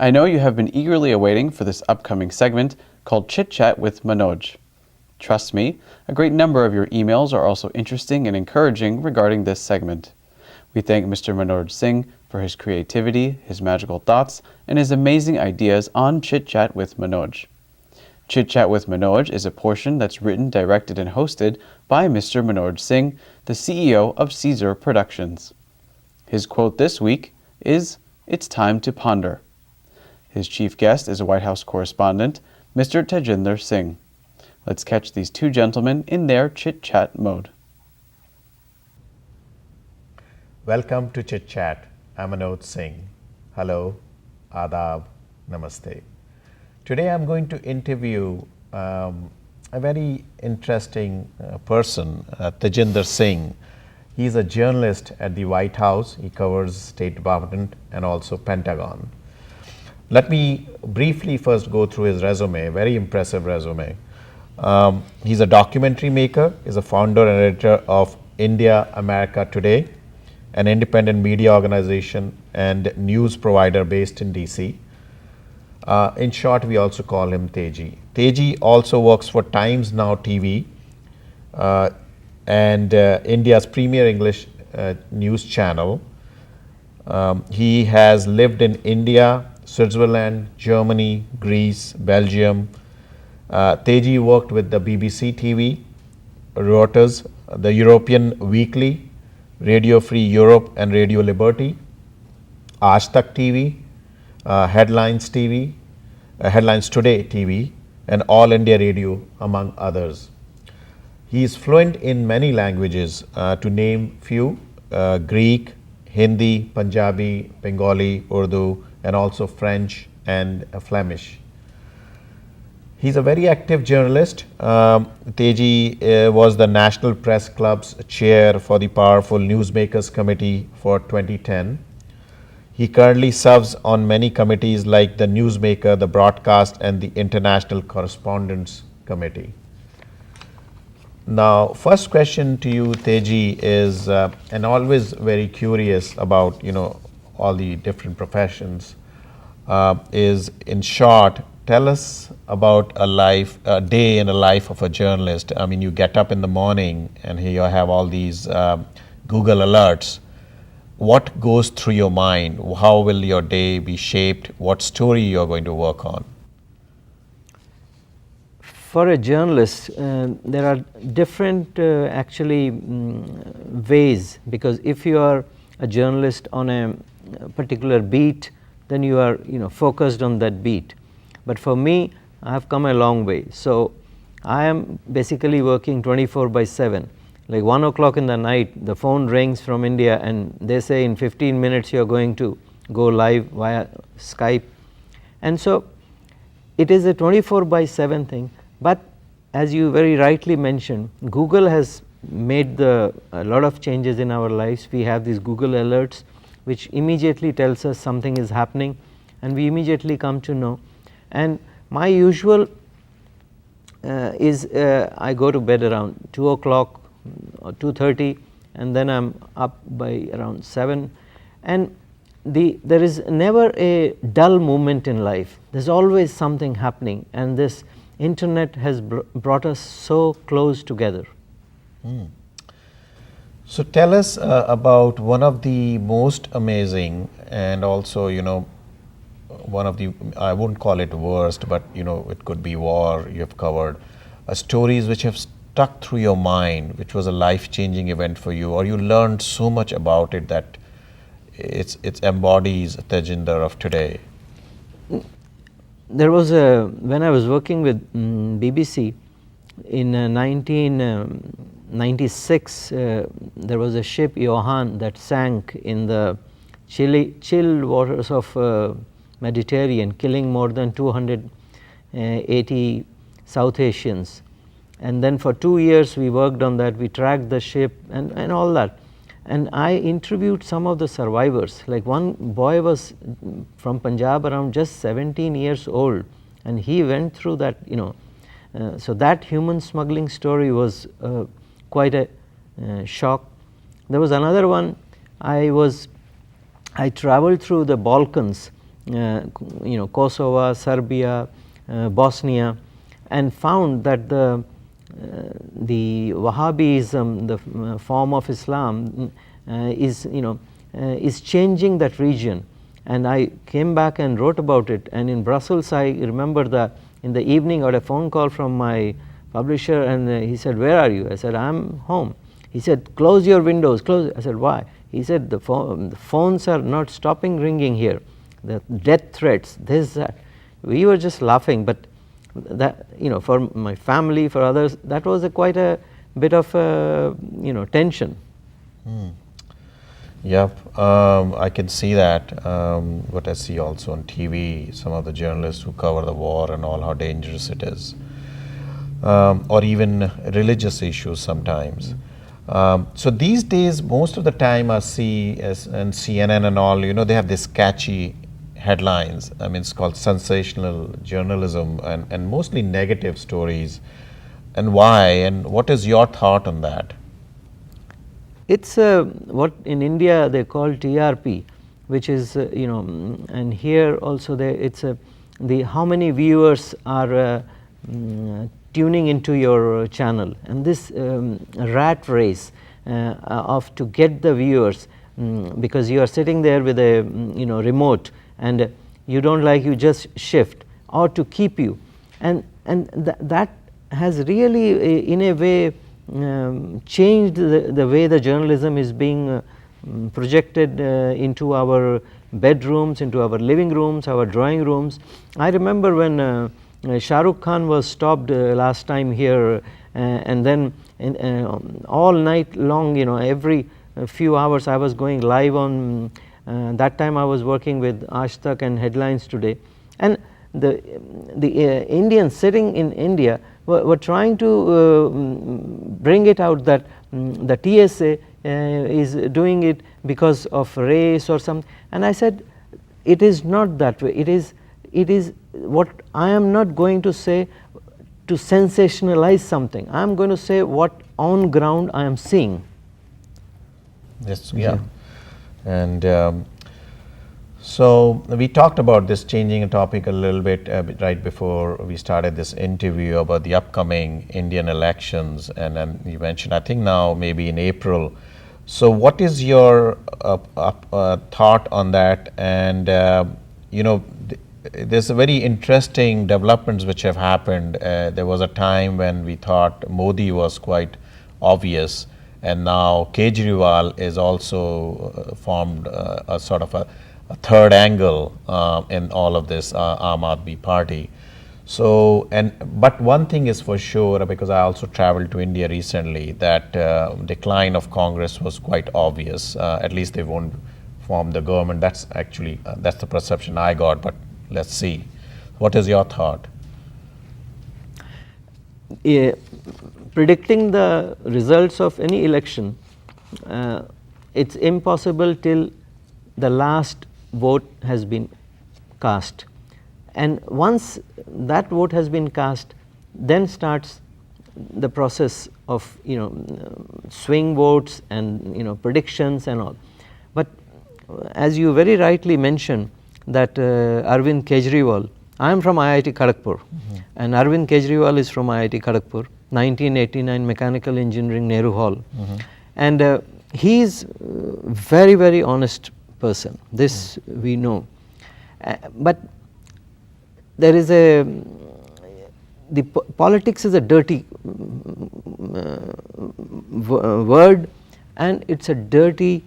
I know you have been eagerly awaiting for this upcoming segment called Chit Chat with Manoj. Trust me, a great number of your emails are also interesting and encouraging regarding this segment. We thank Mr. Manoj Singh for his creativity, his magical thoughts, and his amazing ideas on Chit Chat with Manoj. Chit Chat with Manoj is a portion that's written, directed, and hosted by Mr. Manoj Singh, the CEO of Caesar Productions. His quote this week is, "It's time to ponder." His chief guest is a White House correspondent, Mr. Tejinder Singh. Let's catch these two gentlemen in their chit-chat mode. Welcome to Chit Chat. I'm Manoj Singh. Hello, Adab, Namaste. Today I'm going to interview a very interesting person, Tejinder Singh. He's a journalist at the White House. He covers State Department and also Pentagon. Let me briefly first go through his resume, very impressive resume. He's a documentary maker, is a founder and editor of India America Today, an independent media organization and news provider based in DC. In short, we also call him Teji. Teji also works for Times Now TV and India's premier English news channel. He has lived in India, Switzerland, Germany, Greece, Belgium. Teji worked with the BBC TV, Reuters, the European Weekly, Radio Free Europe and Radio Liberty, Aaj Tak TV, Headlines TV, Headlines Today TV, and All India Radio, among others. He is fluent in many languages, to name few, Greek, Hindi, Punjabi, Bengali, Urdu, and also French and Flemish. He's a very active journalist. Teji was the National Press Club's chair for the Powerful Newsmakers Committee for 2010. He currently serves on many committees like the Newsmaker, the Broadcast, and the International Correspondents Committee. Now, first question to you, Teji, is, and always very curious about, all the different professions, is in short, tell us about a day in the life of a journalist. I mean, you get up in the morning and here you have all these Google alerts. What goes through your mind? How will your day be shaped? What story you're going to work on? For a journalist, there are different ways, because if you are a journalist on a particular beat, then you are focused on that beat. But for me, I have come a long way. So I am basically working 24/7. Like 1 o'clock in the night, the phone rings from India and they say in 15 minutes you are going to go live via Skype. And so it is a 24/7 thing. But as you very rightly mentioned, Google has made a lot of changes in our lives. We have these Google alerts which immediately tells us something is happening and we immediately come to know. And my usual is I go to bed around 2 o'clock or 2:30 and then I'm up by around 7. And there is never a dull moment in life. There's always something happening, and this internet has brought us so close together. So tell us about one of the most amazing and also, one of the, I wouldn't call it worst, but it could be war you have covered, stories which have stuck through your mind, which was a life-changing event for you, or you learned so much about it that it embodies Tejinder of today. There was when I was working with BBC in 1996, there was a ship Johan that sank in the chill waters of Mediterranean, killing more than 280 South Asians. And then for 2 years we worked on that, we tracked the ship and all that. And I interviewed some of the survivors. Like one boy was from Punjab, around just 17 years old, and he went through that, so that human smuggling story was quite a shock. There was another one, I traveled through the Balkans Kosovo, Serbia, Bosnia, and found that the Wahhabism, the form of Islam, is changing that region. And I came back and wrote about it. And in Brussels, I remember that in the evening I got a phone call from my publisher, and he said, "Where are you?" I said, "I'm home." He said, "Close your windows, close." I said, "Why?" He said, the phones are not stopping ringing here. The death threats, this, that. We were just laughing, but that, for my family, for others, that was quite a bit of tension. Yep, I can see that. What I see also on TV, some of the journalists who cover the war and all, how dangerous it is, or even religious issues sometimes. So these days, most of the time, I see and CNN and all, they have this catchy headlines. I mean, it's called sensational journalism, and mostly negative stories. And why? And what is your thought on that? It's what in India they call TRP, which is and here also it's the how many viewers are tuning into your channel, and this rat race of to get the viewers, because you are sitting there with a remote, and you don't like, you just shift, or to keep you, and that has really in a way changed the way the journalism is being projected into our bedrooms, into our living rooms, our drawing rooms. I remember when Shah Rukh Khan was stopped last time here, and then all night long, every few hours I was going live on, that time I was working with Aaj Tak and Headlines Today, and the Indians sitting in India were trying to bring it out that the TSA is doing it because of race or something, and I said, it is not that way. It is what I am not going to say to sensationalize something. I am going to say what on ground I am seeing. Yes, yeah. And so we talked about this, changing a topic a little bit right before we started this interview, about the upcoming Indian elections, and then you mentioned, I think now maybe in April. So what is your thought on that? And there's a very interesting developments which have happened. There was a time when we thought Modi was quite obvious, and now Kejriwal is also formed a sort of a third angle in all of this Aam Aadmi Party. So, but one thing is for sure, because I also traveled to India recently, that decline of Congress was quite obvious. At least they won't form the government. That's actually that's the perception I got. But let's see. What is your thought? Predicting the results of any election, it's impossible till the last vote has been cast, and once that vote has been cast, then starts the process of swing votes and predictions and all. But as you very rightly mentioned that Arvind Kejriwal, I am from IIT Kharagpur, and Arvind Kejriwal is from IIT Kharagpur, 1989 Mechanical Engineering, Nehru Hall, and he is very, very honest person. This we know, but there is the politics is a dirty word, and it's a dirty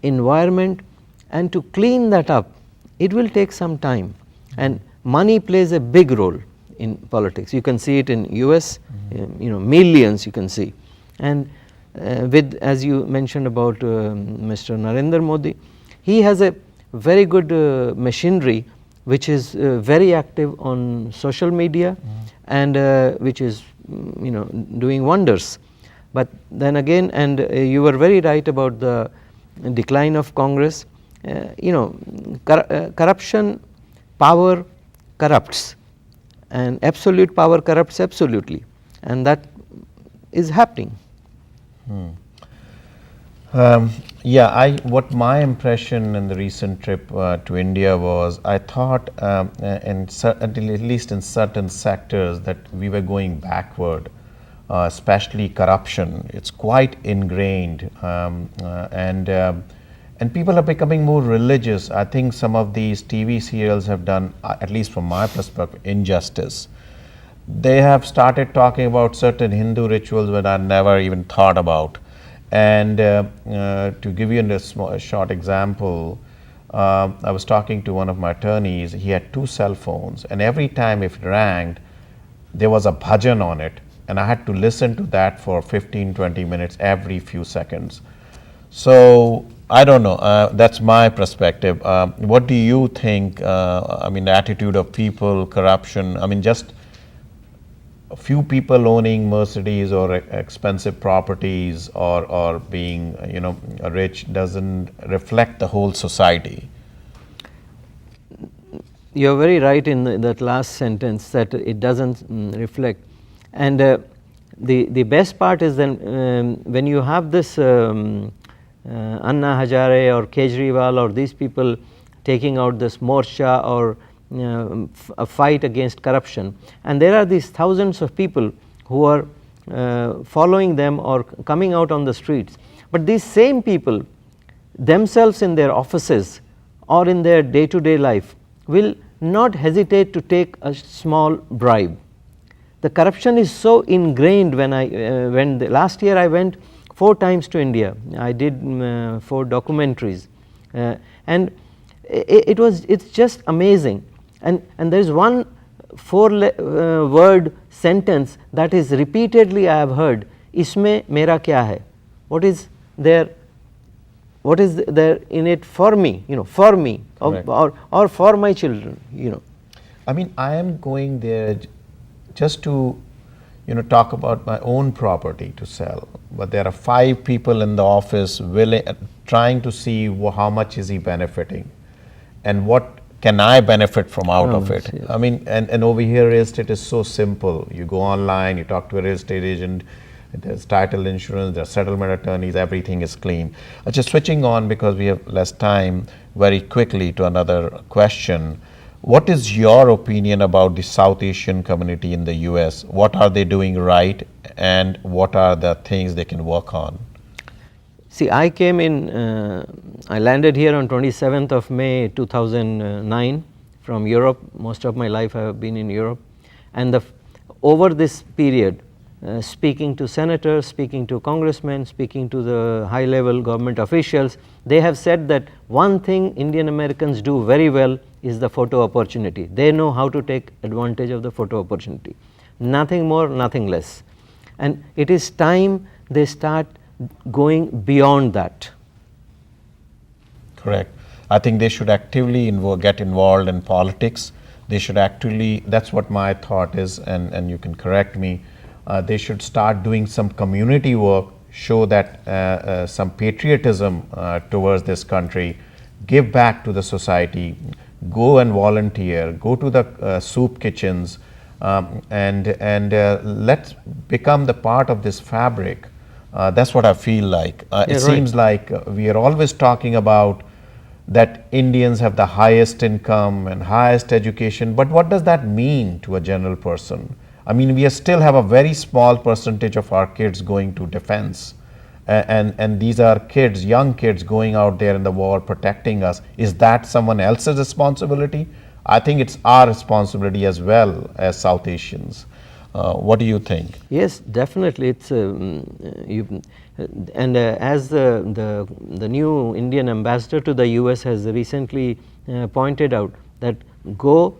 environment, and to clean that up, it will take some time, and money plays a big role in politics. You can see it in US, millions you can see, and with, as you mentioned about Mr. Narendra Modi, he has a very good machinery which is very active on social media, and which is doing wonders. But then again, and you were very right about the decline of Congress. Corruption, power corrupts, and absolute power corrupts absolutely, and that is happening. Yeah, what my impression in the recent trip to India was, I thought, at least in certain sectors, that we were going backward, especially corruption. It's quite ingrained, and people are becoming more religious. I think some of these TV serials have done, at least from my perspective, injustice. They have started talking about certain Hindu rituals that I never even thought about. And to give you a short example, I was talking to one of my attorneys. He had 2 cell phones, and every time if it rang, there was a bhajan on it, and I had to listen to that for 15-20 minutes every few seconds. So I don't know. That's my perspective. What do you think? I mean, the attitude of people, corruption. I mean, just a few people owning Mercedes or expensive properties or being, rich doesn't reflect the whole society. You're very right in that last sentence, that it doesn't reflect. And the best part is then when you have this Anna Hazare or Kejriwal or these people taking out this morcha or a fight against corruption, and there are these thousands of people who are following them or coming out on the streets, but these same people themselves in their offices or in their day to day life will not hesitate to take a small bribe. The corruption is so ingrained. When last year I went 4 times to India, I did 4 documentaries, and it's just amazing. And there is one 4-word sentence that is repeatedly I have heard, "Isme mera kya hai?" What is there in it for me, for me, or for my children, I mean, I am going there just to, talk about my own property to sell. But there are 5 people in the office trying to see how much is he benefiting, and what can I benefit from out of it. Yes. I mean, and over here, real estate is so simple. You go online, you talk to a real estate agent, there's title insurance, there's settlement attorneys, everything is clean. Just switching on, because we have less time, very quickly to another question. What is your opinion about the South Asian community in the US? What are they doing right, and what are the things they can work on? See, I came in, I landed here on 27th of May 2009 from Europe. Most of my life I have been in Europe, and over this period, speaking to senators, speaking to congressmen, speaking to the high level government officials, they have said that one thing Indian Americans do very well is the photo opportunity. They know how to take advantage of the photo opportunity. Nothing more, nothing less. And it is time they start going beyond that. Correct. I think they should actively get involved in politics. They should actually, that's what my thought is, and you can correct me. They should start doing some community work, show that some patriotism towards this country, give back to the society, go and volunteer, go to the soup kitchens, and let's become the part of this fabric. That's what I feel like. It seems like we are always talking about that Indians have the highest income and highest education, but what does that mean to a general person? I mean, we still have a very small percentage of our kids going to defense, and these are kids, young kids going out there in the war protecting us. Is that someone else's responsibility? I think it's our responsibility as well as South Asians. What do you think? Yes, definitely. It's as the new Indian ambassador to the US has recently pointed out, that go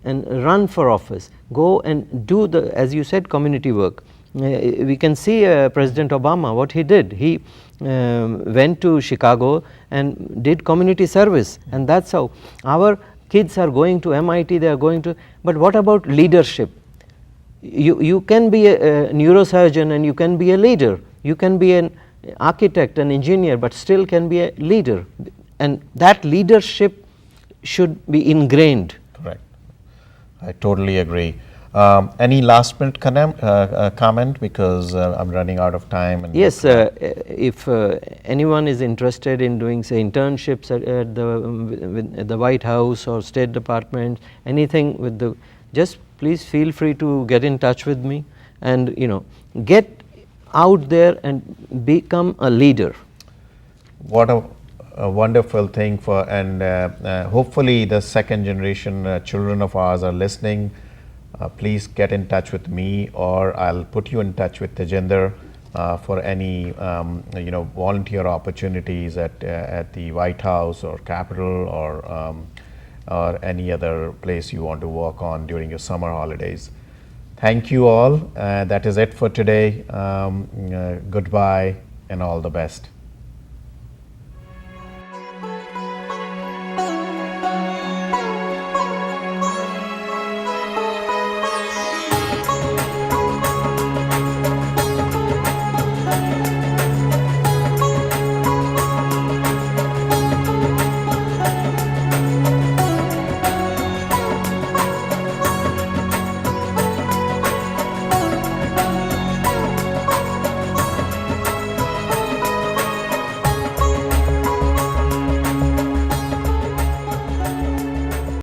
and run for office, go and do the, as you said, community work. We can see President Obama, what he did. He went to Chicago and did community service, and that's how our kids are going to MIT, they are going to, but what about leadership? You can be a neurosurgeon and you can be a leader. You can be an architect, an engineer, but still can be a leader. And that leadership should be ingrained. Correct. I totally agree. Any last minute comment, because I'm running out of time. And Yes, if anyone is interested in doing, say, internships at the White House or State Department, anything with the, just please feel free to get in touch with me, and get out there and become a leader. What a wonderful thing for, and hopefully the second generation children of ours are listening. Please get in touch with me, or I'll put you in touch with Tejinder for any volunteer opportunities at the White House or Capitol, or any other place you want to work on during your summer holidays. Thank you all. That is it for today. Goodbye and all the best.